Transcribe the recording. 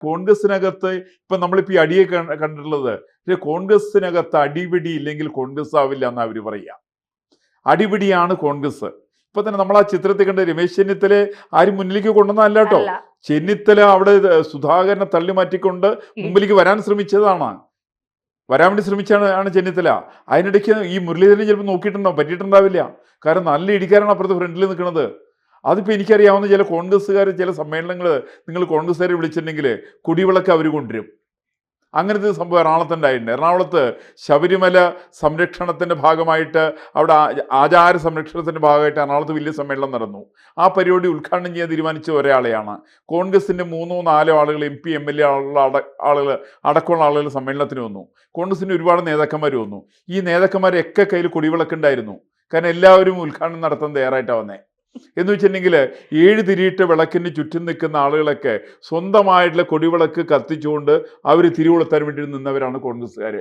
കോൺഗ്രസിനകത്ത് ഇപ്പൊ നമ്മളിപ്പോ ഈ അടിയെ കണ്ടിട്ടുള്ളത്, കോൺഗ്രസിനകത്ത് അടിപിടി ഇല്ലെങ്കിൽ കോൺഗ്രസ് ആവില്ല എന്നാ അവര് പറയുക. അടിപിടിയാണ് കോൺഗ്രസ്. ഇപ്പൊ തന്നെ നമ്മൾ ആ ചിത്രത്തിൽ കണ്ട രമേശ് ചെന്നിത്തല ആരും മുന്നിലേക്ക് കൊണ്ടുവന്നല്ല കേട്ടോ. ചെന്നിത്തല അവിടെ സുധാകരനെ തള്ളി മാറ്റിക്കൊണ്ട് മുമ്പിലേക്ക് വരാൻ വേണ്ടി ശ്രമിച്ചാണ് ചെന്നിത്തല. അതിനിടയ്ക്ക് ഈ മുരളീധരൻ ചിലപ്പോൾ നോക്കിയിട്ടുണ്ടാവും, പറ്റിയിട്ടുണ്ടാവില്ല. കാരണം നല്ല ഇടിക്കാരാണ് അപ്പുറത്ത് ഫ്രണ്ടിൽ നിൽക്കുന്നത്. അതിപ്പോൾ എനിക്കറിയാവുന്ന ചില കോൺഗ്രസ്സുകാർ ചില സമ്മേളനങ്ങൾ നിങ്ങൾ കോൺഗ്രസ്സുകാരെ വിളിച്ചിട്ടുണ്ടെങ്കിൽ കുടിവിളക്ക് അവർ കൊണ്ടുവരും. അങ്ങനത്തെ സംഭവം എറണാകുളത്തുണ്ടായിട്ടുണ്ട്. എറണാകുളത്ത് ശബരിമല സംരക്ഷണത്തിൻ്റെ ഭാഗമായിട്ട് അവിടെ ആചാര സംരക്ഷണത്തിൻ്റെ ഭാഗമായിട്ട് എറണാകുളത്ത് വലിയ സമ്മേളനം നടന്നു. ആ പരിപാടി ഉദ്ഘാടനം ചെയ്യാൻ തീരുമാനിച്ച ഒരാളെയാണ്. കോൺഗ്രസിൻ്റെ 3-4 ആളുകൾ MP MLA ആളുകൾ അടക്കമുള്ള ആളുകൾ സമ്മേളനത്തിന് വന്നു. കോൺഗ്രസിൻ്റെ ഒരുപാട് നേതാക്കന്മാർ വന്നു. ഈ നേതാക്കന്മാരൊക്കെ കയ്യിൽ കുടിവിളക്കുണ്ടായിരുന്നു. കാരണം എല്ലാവരും ഉദ്ഘാടനം നടത്താൻ തയ്യാറായിട്ടാണ് വന്നേ. എന്ന് വെച്ചിട്ടുണ്ടെങ്കിൽ 7 തിരിയിട്ട വിളക്കിന് ചുറ്റും നിൽക്കുന്ന ആളുകളൊക്കെ സ്വന്തമായിട്ടുള്ള കൊടിവിളക്ക് കത്തിച്ചുകൊണ്ട് അവർ തിരികൊളുത്താൻ വേണ്ടി നിന്നവരാണ് കോൺഗ്രസ്സുകാർ.